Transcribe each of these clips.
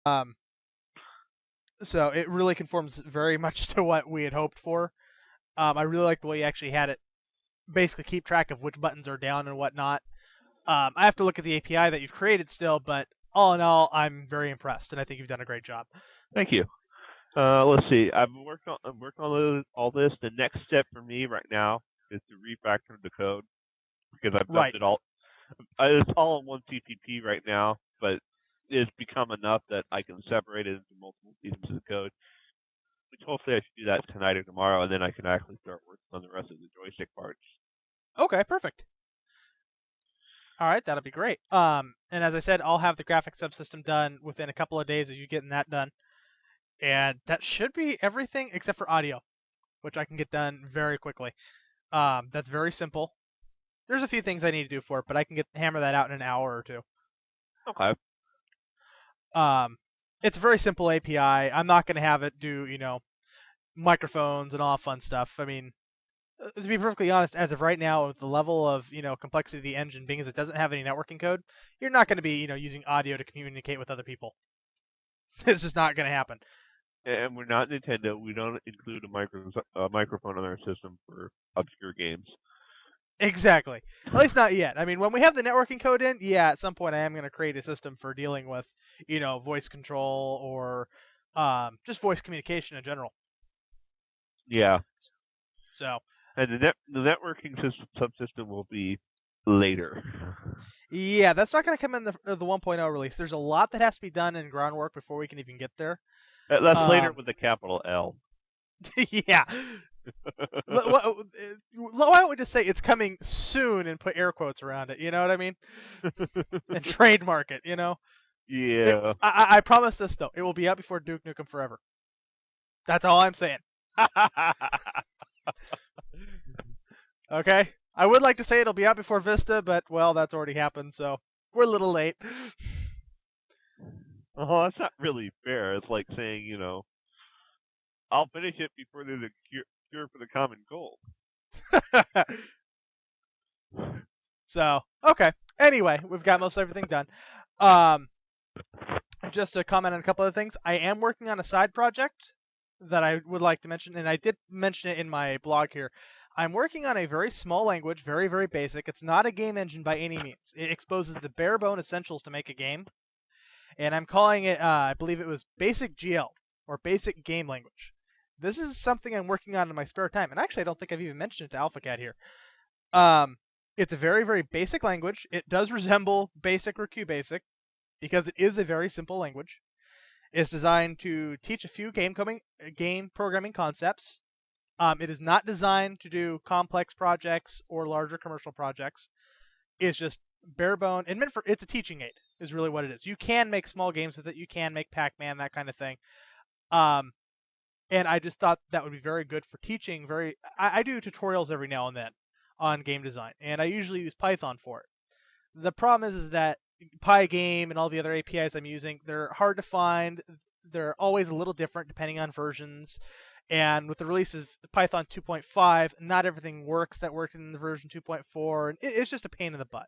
Um, so it really conforms very much to what we had hoped for. I really like the way you actually had it basically keep track of which buttons are down and whatnot. I have to look at the API that you've created still, but all in all, I'm very impressed, and I think you've done a great job. Thank you. Let's see. I'm working on all this. The next step for me right now is to refactor the code because I've dumped Right. it all. It's all in one CPP right now, but it's become enough that I can separate it into multiple pieces of code. Which hopefully I should do that tonight or tomorrow, and then I can actually start working on the rest of the joystick parts. Okay, perfect. All right, that'll be great. And as I said, I'll have the graphic subsystem done within a couple of days of you getting that done. And that should be everything except for audio, which I can get done very quickly. That's very simple. There's a few things I need to do for it, but I can hammer that out in an hour or two. Okay. It's a very simple API. I'm not going to have it do, microphones and all fun stuff. I mean, to be perfectly honest, as of right now, with the level of complexity of the engine, being as it doesn't have any networking code, you're not going to be using audio to communicate with other people. It's just not going to happen. And we're not Nintendo. We don't include a microphone on our system for obscure games. Exactly. At least not yet. I mean, when we have the networking code in, yeah, at some point I am going to create a system for dealing with, voice control or just voice communication in general. Yeah. So. And the networking subsystem will be later. Yeah, that's not going to come in the 1.0 release. There's a lot that has to be done in groundwork before we can even get there. That's later with a capital L. Yeah. Why don't we just say it's coming soon and put air quotes around it? You know what I mean? And trademark it. Yeah. I promise this though, it will be out before Duke Nukem Forever. That's all I'm saying. Okay. I would like to say it'll be out before Vista, but well, that's already happened, so we're a little late. Oh, that's not really fair. It's like saying, I'll finish it before there's a cure for the common cold. So, okay. Anyway, we've got most everything done. Just to comment on a couple of things, I am working on a side project that I would like to mention, and I did mention it in my blog here. I'm working on a very small language, very, very basic. It's not a game engine by any means. It exposes the bare bone essentials to make a game, and I'm calling it, I believe it was Basic GL, or Basic Game Language. This is something I'm working on in my spare time, and actually I don't think I've even mentioned it to AlphaCat here. It's a very, very basic language. It does resemble BASIC or QBasic, because it is a very simple language. It's designed to teach a few game programming concepts. It is not designed to do complex projects or larger commercial projects. It's just bare bone and meant for. It's a teaching aid, is really what it is. You can make small games with it. You can make Pac-Man, that kind of thing. And I just thought that would be very good for teaching. I do tutorials every now and then on game design, and I usually use Python for it. The problem is that Pygame and all the other APIs I'm using, they're hard to find. They're always a little different depending on versions. And with the release of Python 2.5, not everything works that worked in the version 2.4, and it's just a pain in the butt.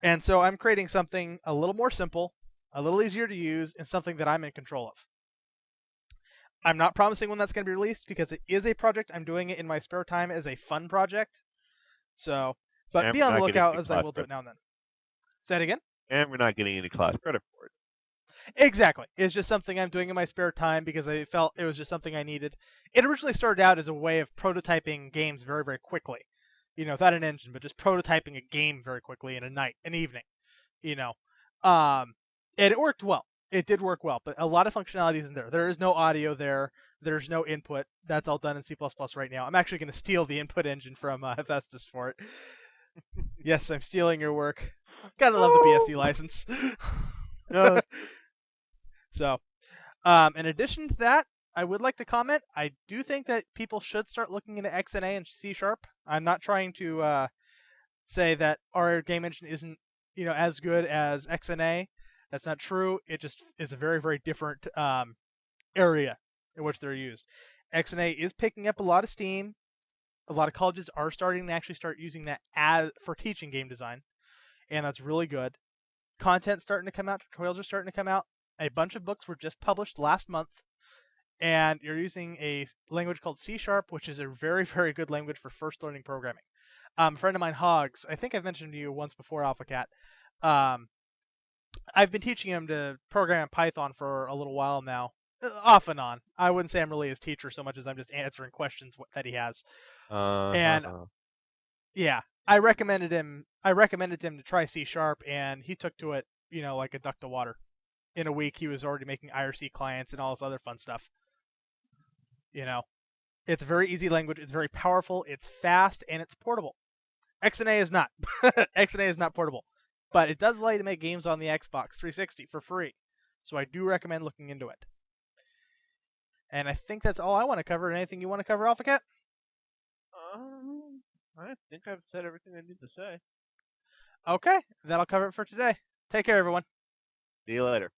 And so I'm creating something a little more simple, a little easier to use, and something that I'm in control of. I'm not promising when that's going to be released because it is a project. I'm doing it in my spare time as a fun project. So, but And be we're on the not getting lookout any as I class will do it credit. now and then. Say it again? And we're not getting any class credit for it. Exactly. It's just something I'm doing in my spare time because I felt it was just something I needed. It originally started out as a way of prototyping games very, very quickly. Without an engine, but just prototyping a game very quickly in an evening. You know. And it worked well. It did work well, but a lot of functionality isn't there. There is no audio there. There's no input. That's all done in C++ right now. I'm actually going to steal the input engine from Hephaestus for it. Yes, I'm stealing your work. Gotta love the BSD license. No, So, in addition to that, I would like to comment. I do think that people should start looking into XNA and C#. I'm not trying to say that our game engine isn't, as good as XNA. That's not true. It just is a very, very different area in which they're used. XNA is picking up a lot of steam. A lot of colleges are starting to actually start using that for teaching game design, and that's really good. Content's starting to come out. Tutorials are starting to come out. A bunch of books were just published last month, and you're using a language called C Sharp, which is a very, very good language for first learning programming. A friend of mine, Hogs, I think I've mentioned to you once before, AlphaCat. Um, I've been teaching him to program in Python for a little while now, off and on. I wouldn't say I'm really his teacher so much as I'm just answering questions that he has. And Uh-huh. yeah, I recommended him to try C Sharp, and he took to it, like a duck to water. In a week, he was already making IRC clients and all this other fun stuff. You know, it's a very easy language. It's very powerful. It's fast and it's portable. XNA is not. XNA is not portable, but it does allow you to make games on the Xbox 360 for free. So I do recommend looking into it. And I think that's all I want to cover. Anything you want to cover, AlphaCat? I think I've said everything I need to say. Okay, that'll cover it for today. Take care, everyone. See you later.